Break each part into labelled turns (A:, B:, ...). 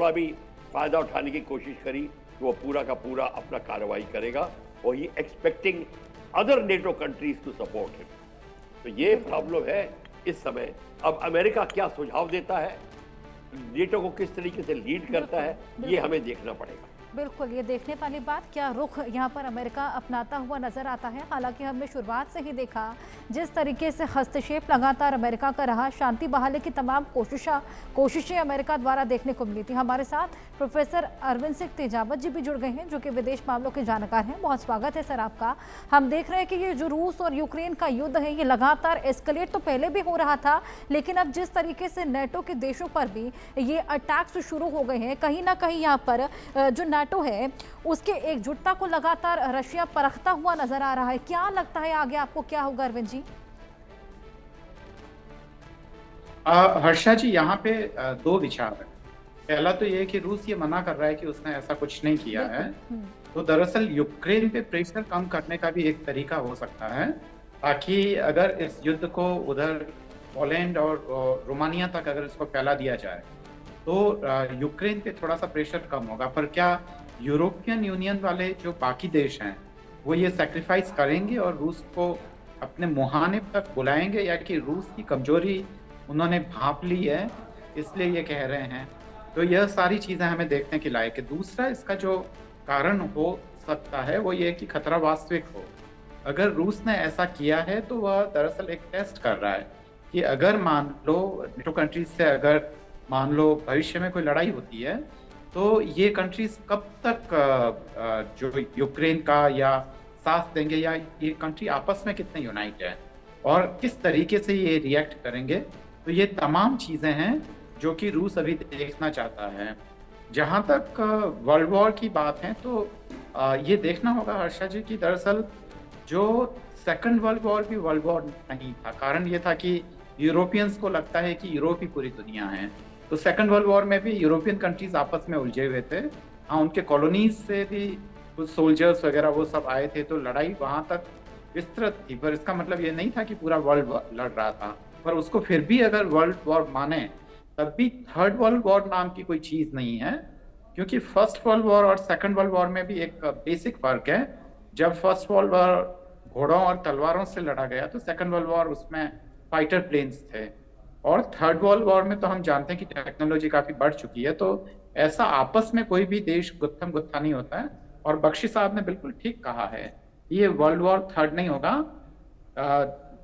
A: थोड़ा भी फायदा उठाने की कोशिश करी तो वो पूरा का पूरा अपना कार्रवाई करेगा और he expecting other NATO countries to support him. तो ये प्रॉब्लम है इस समय। अब अमेरिका क्या सुझाव देता है, नेटो को किस तरीके से लीड करता है, ये हमें देखना पड़ेगा।
B: बिल्कुल, ये देखने वाली बात, क्या रुख यहाँ पर अमेरिका अपनाता हुआ नजर आता है। हालांकि हमने शुरुआत से ही देखा जिस तरीके से हस्तक्षेप लगातार अमेरिका का रहा, शांति बहाली की तमाम कोशिशें अमेरिका द्वारा देखने को मिली थी। हमारे साथ प्रोफेसर अरविंद सिंह तेजावत जी भी जुड़ गए हैं, जो कि विदेश मामलों के जानकार हैं। बहुत स्वागत है सर आपका। हम देख रहे हैं कि ये जो रूस और यूक्रेन का युद्ध है, ये लगातार एस्केलेट तो पहले भी हो रहा था, लेकिन अब जिस तरीके से नेटो के देशों पर भी ये अटैक्स शुरू हो गए हैं, कहीं ना कहीं यहाँ पर जो नाटो है उसके एकजुटता को लगातार रशिया परखता हुआ नजर आ रहा है। क्या लगता है आगे आपको क्या होगा अरविंद जी?
C: हर्षा जी, यहाँ पे दो विचार है। पहला तो ये कि रूस ये मना कर रहा है कि उसने ऐसा कुछ नहीं किया है, तो दरअसल यूक्रेन पे प्रेशर कम करने का भी एक तरीका हो सकता है, ताकि अगर इस युद्ध को उधर पोलैंड और रोमानिया तक अगर इसको फैला दिया जाए तो यूक्रेन पे थोड़ा सा प्रेशर कम होगा। पर क्या यूरोपियन यूनियन वाले जो बाकी देश हैं वो ये सैक्रिफाइस करेंगे और रूस को अपने मुहाने तक बुलाएंगे, या कि रूस की कमजोरी उन्होंने भांप ली है इसलिए ये कह रहे हैं? तो यह सारी चीजें हमें देखने की लायक है। दूसरा इसका जो कारण हो सकता है वो ये कि खतरा वास्तविक हो। अगर रूस ने ऐसा किया है तो वह दरअसल एक टेस्ट कर रहा है कि अगर मान लो नेटो कंट्रीज से अगर मान लो भविष्य में कोई लड़ाई होती है तो ये कंट्रीज कब तक जो यूक्रेन का या साथ देंगे, या ये कंट्री आपस में कितने यूनाइट है और किस तरीके से ये रिएक्ट करेंगे। तो ये तमाम चीजें हैं जो कि रूस अभी देखना चाहता है। जहां तक वर्ल्ड वॉर की बात है तो ये देखना होगा हर्षा जी कि दरअसल जो सेकंड वर्ल्ड वॉर भी वर्ल्ड वॉर नहीं था। कारण ये था कि यूरोपियंस को लगता है कि यूरोप ही पूरी दुनिया है। तो सेकंड वर्ल्ड वॉर में भी यूरोपियन कंट्रीज आपस में उलझे हुए थे। हाँ, उनके कॉलोनीज से भी कुछ सोल्जर्स वगैरह वो सब आए थे, तो लड़ाई वहां तक विस्तृत थी। पर इसका मतलब ये नहीं था कि पूरा वर्ल्ड लड़ रहा था। पर उसको फिर भी अगर वर्ल्ड वॉर माने तब भी थर्ड वर्ल्ड वॉर नाम की कोई चीज नहीं है, क्योंकि फर्स्ट वर्ल्ड वॉर और सेकंड वर्ल्ड वॉर में भी एक बेसिक फर्क है। जब फर्स्ट वर्ल्ड वॉर घोड़ों और तलवारों से लड़ा गया तो सेकंड वर्ल्ड वॉर उसमें फाइटर प्लेन्स थे, और थर्ड वर्ल्ड वॉर में तो हम जानते हैं कि टेक्नोलॉजी काफी बढ़ चुकी है। तो ऐसा आपस में कोई भी देश गुत्थम गुत्था नहीं होता है। और बख्शी साहब ने बिल्कुल ठीक कहा है, ये वर्ल्ड वॉर थर्ड नहीं होगा,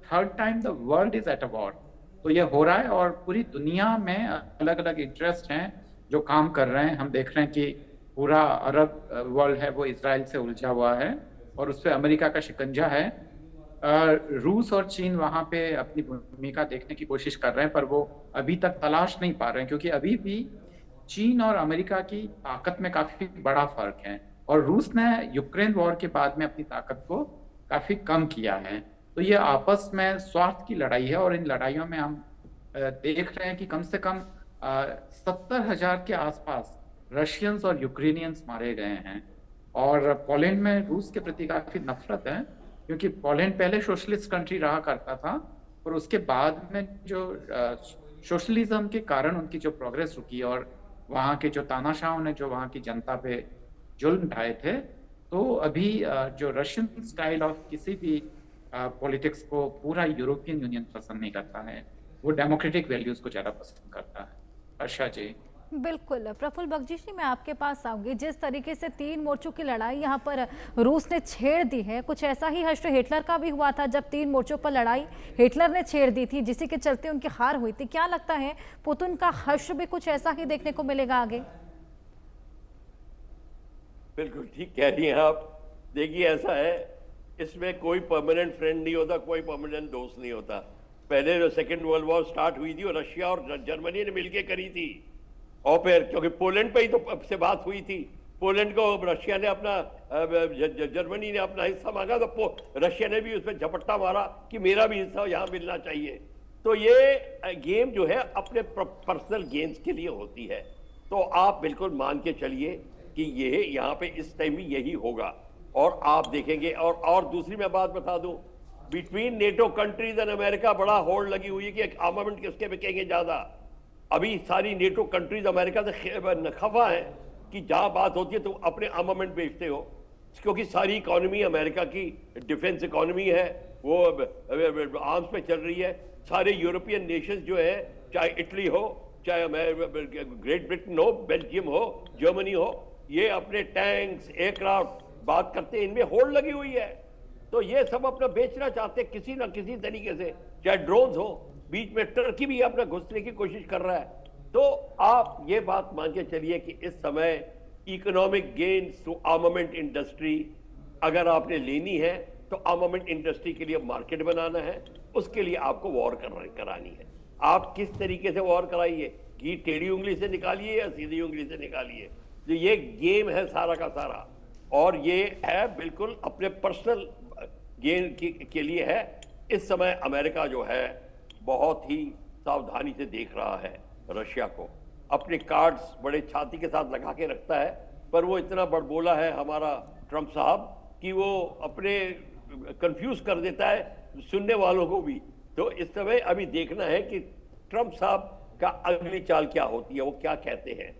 C: third time the world is at a war. तो ये हो रहा है और पूरी दुनिया में अलग अलग इंटरेस्ट हैं जो काम कर रहे हैं। हम देख रहे हैं कि पूरा अरब वर्ल्ड है वो इसराइल से उलझा हुआ है और उस पर अमेरिका का शिकंजा है। रूस और चीन वहां पे अपनी भूमिका देखने की कोशिश कर रहे हैं, पर वो अभी तक तलाश नहीं पा रहे हैं, क्योंकि अभी भी चीन और अमेरिका की ताकत में काफी बड़ा फर्क है। और रूस ने यूक्रेन वॉर के बाद में अपनी ताकत को काफी कम किया है। तो ये आपस में स्वार्थ की लड़ाई है, और इन लड़ाइयों में हम देख रहे हैं कि कम से कम 70,000 के आसपास रशियंस और यूक्रेनियंस मारे गए हैं। और पोलैंड में रूस के प्रति काफी नफरत है, क्योंकि पोलैंड पहले सोशलिस्ट कंट्री रहा करता था, और उसके बाद में जो सोशलिज्म के कारण उनकी जो प्रोग्रेस रुकी और वहाँ के जो तानाशाहों ने जो वहाँ की जनता पे जुल्म ढाए थे, तो अभी जो रशियन स्टाइल ऑफ किसी भी पॉलिटिक्स को पूरा यूरोपियन यूनियन पसंद नहीं करता है, वो डेमोक्रेटिक वैल्यूज को ज्यादा पसंद करता है। अच्छा जी,
B: बिल्कुल। प्रफुल्ल बख्शी जी, मैं आपके पास आऊंगी। जिस तरीके से तीन मोर्चों की लड़ाई यहाँ पर रूस ने छेड़ दी है, कुछ ऐसा ही हश्र हिटलर का भी हुआ था, जब तीन मोर्चों पर लड़ाई हिटलर ने छेड़ दी थी, जिसी के चलते उनकी हार हुई थी। क्या लगता है पुतिन का हश्र भी कुछ ऐसा ही देखने को मिलेगा आगे?
A: बिल्कुल ठीक कह रही हैं आप। देखिए, ऐसा है, इसमें कोई परमानेंट फ्रेंड नहीं होता, कोई परमानेंट दोस्त नहीं होता। पहले जो सेकेंड वर्ल्ड वॉर स्टार्ट हुई थी वो रशिया और जर्मनी ने मिलकर करी थी, और फिर क्योंकि पोलैंड पे ही तो से बात हुई थी, पोलैंड को रशिया ने अपना, जर्मनी ने अपना हिस्सा मांगा, तो रशिया ने भी उसमें झपट्टा मारा कि मेरा भी हिस्सा यहाँ मिलना चाहिए। तो ये गेम जो है अपने पर्सनल गेम्स के लिए होती है। तो आप बिल्कुल मान के चलिए कि ये यहाँ पे इस टाइम भी यही होगा, और आप देखेंगे। और दूसरी मैं बात बता दूं, between NATO countries and America बड़ा होड़ लगी हुई है कि आर्मामेंट किसके बिकेंगे ज्यादा। अभी सारी नेटो कंट्रीज अमेरिका से खफा है कि जहां बात होती है तो अपने आर्मामेंट बेचते हो, क्योंकि सारी इकोनॉमी अमेरिका की डिफेंस इकोनॉमी है, वो आर्म्स पे चल रही है। सारे यूरोपियन नेशंस जो है, चाहे इटली हो, चाहे ग्रेट ब्रिटेन हो, बेल्जियम हो, जर्मनी हो, ये अपने टैंक्स, एयरक्राफ्ट बात करते हैं, इनमें होड़ लगी हुई है। तो ये सब अपना बेचना चाहते हैं किसी ना किसी तरीके से, चाहे ड्रोन्स हो, बीच में टर्की भी अपना घुसने की कोशिश कर रहा है। तो आप ये बात मान के चलिए कि इस समय economic gains to armament industry अगर आपने लेनी है तो आर्मामेंट इंडस्ट्री के लिए मार्केट बनाना है, उसके लिए आपको वॉर करानी है। आप किस तरीके से वॉर कराइए, घी टेढ़ी उंगली से निकालिए या सीधी उंगली से निकालिए, तो ये गेम है सारा का सारा। और ये है बिल्कुल अपने पर्सनल गेन के लिए है। इस समय अमेरिका जो है बहुत ही सावधानी से देख रहा है रशिया को, अपने कार्ड्स बड़े छाती के साथ लगा के रखता है, पर वो इतना बड़बोला है हमारा ट्रंप साहब कि वो अपने कंफ्यूज कर देता है सुनने वालों को भी। तो इस समय अभी देखना है कि ट्रंप साहब का अगली चाल क्या होती है, वो क्या कहते हैं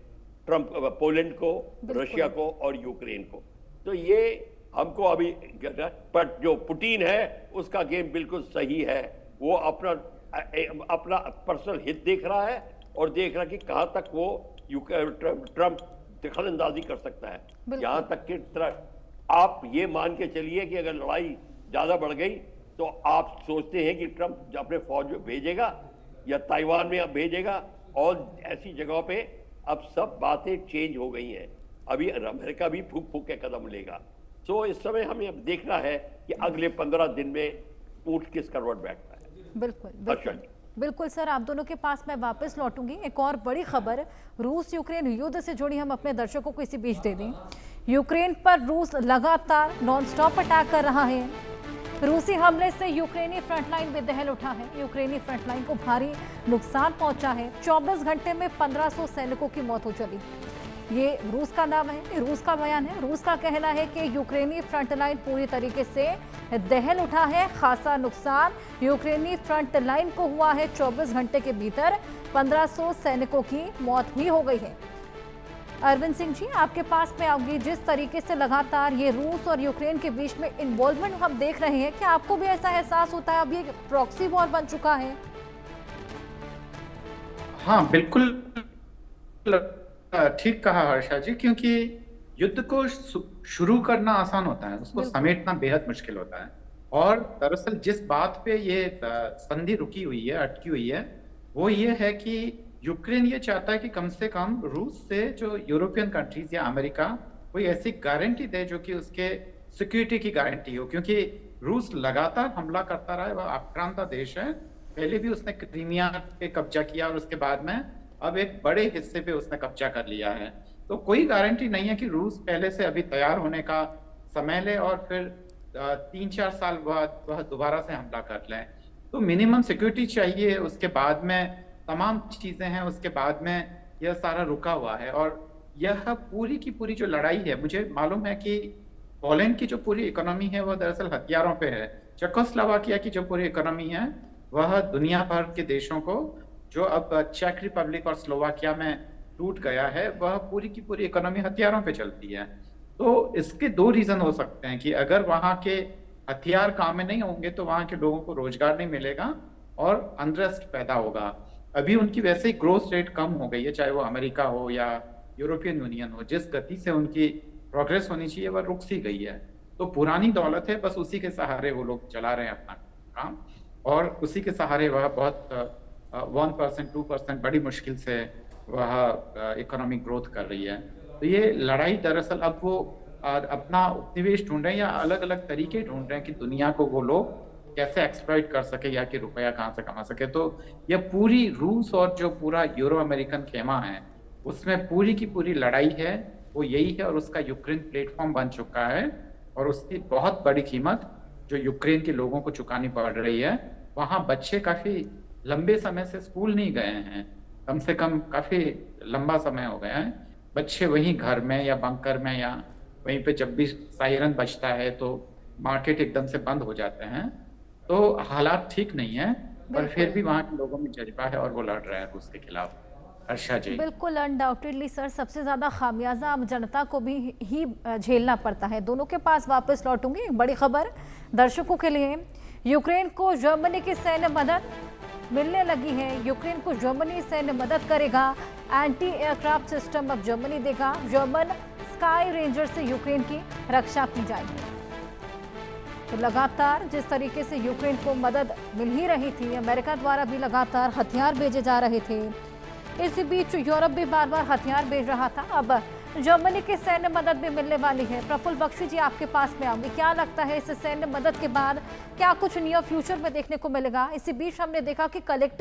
A: ट्रंप पोलैंड को, रशिया को और यूक्रेन को। तो ये हमको अभी, पर जो पुतिन है उसका गेम बिल्कुल सही है, वो अपना पर्सनल हित देख रहा है और देख रहा है कि कहां तक वो ट्रंप दखल अंदाजी कर सकता है। यहां तक कि आप ये मान के चलिए कि अगर लड़ाई ज्यादा बढ़ गई तो आप सोचते हैं कि ट्रंप अपने फौज भेजेगा या ताइवान में अब भेजेगा, और ऐसी जगहों पे अब सब बातें चेंज हो गई हैं। अभी अमेरिका भी फूक फूक के कदम लेगा। तो इस समय हमें अब देखना है कि अगले 15 दिन में ऊंट किस करवट बैठता है।
B: बिल्कुल बिल्कुल सर, आप दोनों के पास मैं वापस लौटूंगी। एक और बड़ी खबर रूस यूक्रेन युद्ध से जुड़ी हम अपने दर्शकों को इसी बीच दे दें। यूक्रेन पर रूस लगातार नॉनस्टॉप अटैक कर रहा है। रूसी हमले से यूक्रेनी फ्रंटलाइन बेदहल उठा है। यूक्रेनी फ्रंटलाइन को भारी नुकसान पहुंचा है। 24 घंटे में 1500 सैनिकों की मौत हो चली। ये रूस का नाम है, रूस का बयान है। रूस का कहना है कि यूक्रेनी फ्रंटलाइन पूरी तरीके से दहल उठा है। खासा नुकसान यूक्रेनी फ्रंटलाइन को हुआ है। 24 घंटे के भीतर 1500 सैनिकों की मौत भी हो गई है। अरविंद सिंह जी, आपके पास में आऊंगी। जिस तरीके से लगातार ये रूस और यूक्रेन के बीच में इन्वॉल्वमेंट हम देख रहे हैं, क्या आपको भी ऐसा एहसास होता है अब ये प्रॉक्सी वॉर बन चुका है?
C: हाँ बिल्कुल ठीक कहा हर्षा जी, क्योंकि युद्ध को शुरू करना आसान होता है, उसको समेटना बेहद मुश्किल होता है। और दरअसल जिस बात पे ये संधि रुकी हुई है, अटकी हुई है, वो ये है कि यूक्रेन ये चाहता है कि कम से कम रूस से जो यूरोपियन कंट्रीज या अमेरिका कोई ऐसी गारंटी दे जो कि उसके सिक्योरिटी की गारंटी हो, क्योंकि रूस लगातार हमला करता रहा है, वह आक्रांता देश है। पहले भी उसने क्रीमिया पे कब्जा किया और उसके बाद में अब एक बड़े हिस्से पे उसने कब्जा कर लिया है। तो कोई गारंटी नहीं है कि रूस पहले से अभी तैयार होने का समय ले और फिर 3-4 साल बाद वह दोबारा से हमला कर ले। तो मिनिमम सिक्योरिटी चाहिए, उसके बाद में तमाम चीजें हैं, उसके बाद में यह सारा रुका हुआ है। और यह पूरी की पूरी जो लड़ाई है, मुझे मालूम है कि पोलैंड की जो पूरी इकोनॉमी है वह दरअसल हथियारों पे है। चेकोस्लोवाकिया की जो पूरी इकोनॉमी है वह दुनिया भर के देशों को, जो अब चेक रिपब्लिक और स्लोवाकिया में टूट गया है, वह पूरी की पूरी इकोनॉमी हथियारों पे चलती है। तो इसके 2 रीजन हो सकते हैं कि अगर वहां के हथियार काम में नहीं होंगे तो वहां के लोगों को रोजगार नहीं मिलेगा और अनरेस्ट पैदा होगा। अभी उनकी वैसे ही ग्रोथ रेट कम हो गई है, चाहे वो अमेरिका हो या यूरोपियन यूनियन हो। जिस गति से उनकी प्रोग्रेस होनी चाहिए वह रुक सी गई है। तो पुरानी दौलत है, बस उसी के सहारे वो लोग चला रहे हैं अपना काम, और उसी के सहारे वह बहुत 1% 2% बड़ी मुश्किल से वह इकोनॉमिक ग्रोथ कर रही है। तो ये लड़ाई दरअसल अब वो अपना उपनिवेश ढूंढ रहे हैं या अलग अलग तरीके ढूंढ रहे हैं कि दुनिया को वो लोग कैसे एक्सप्लॉइट कर सके या कि रुपया कहाँ से कमा सके। तो यह पूरी रूस और जो पूरा यूरो अमेरिकन खेमा है उसमें पूरी की पूरी लड़ाई है, वो यही है। और उसका यूक्रेन प्लेटफॉर्म बन चुका है और उसकी बहुत बड़ी कीमत जो यूक्रेन के लोगों को चुकानी पड़ रही है। वहाँ बच्चे काफी लंबे समय से स्कूल नहीं गए हैं, कम से कम काफी लंबा समय हो गया है। बच्चे वहीं घर में या बंकर में या वहीं पे जब भी सायरन बजता है तो मार्केट एकदम से बंद हो जाते हैं। तो हालात ठीक नहीं है, पर फिर भी वहाँ के लोगों में जज्बा है और वो लड़ रहे हैं रूस के खिलाफ। हर्षा जी।
B: बिल्कुल अनडाउटेडली सर, सबसे ज्यादा खामियाजा आम जनता को भी ही झेलना पड़ता है। दोनों के पास वापस लौटूंगी। एक बड़ी खबर दर्शकों के लिए, यूक्रेन को जर्मनी की सैन्य मदद मिलने लगी है। यूक्रेन को जर्मनी सैन्य मदद करेगा। एंटी एयरक्राफ्ट सिस्टम अब जर्मनी देगा। जर्मन स्काई रेंजर से यूक्रेन की रक्षा की जाएगी। तो लगातार जिस तरीके से यूक्रेन को मदद मिल ही रही थी, अमेरिका द्वारा भी लगातार हथियार भेजे जा रहे थे। इसी बीच यूरोप भी बार बार हथियार भेज रहा था। अब जर्मनी की सैन्य मदद भी मिलने वाली है। प्रफुल्ल बख्शी जी, आपके पास में आऊंगी। क्या लगता है इस सैन्य मदद के बाद क्या कुछ नियर फ्यूचर में देखने को मिलेगा? इसी बीच हमने देखा कि कलेक्टिव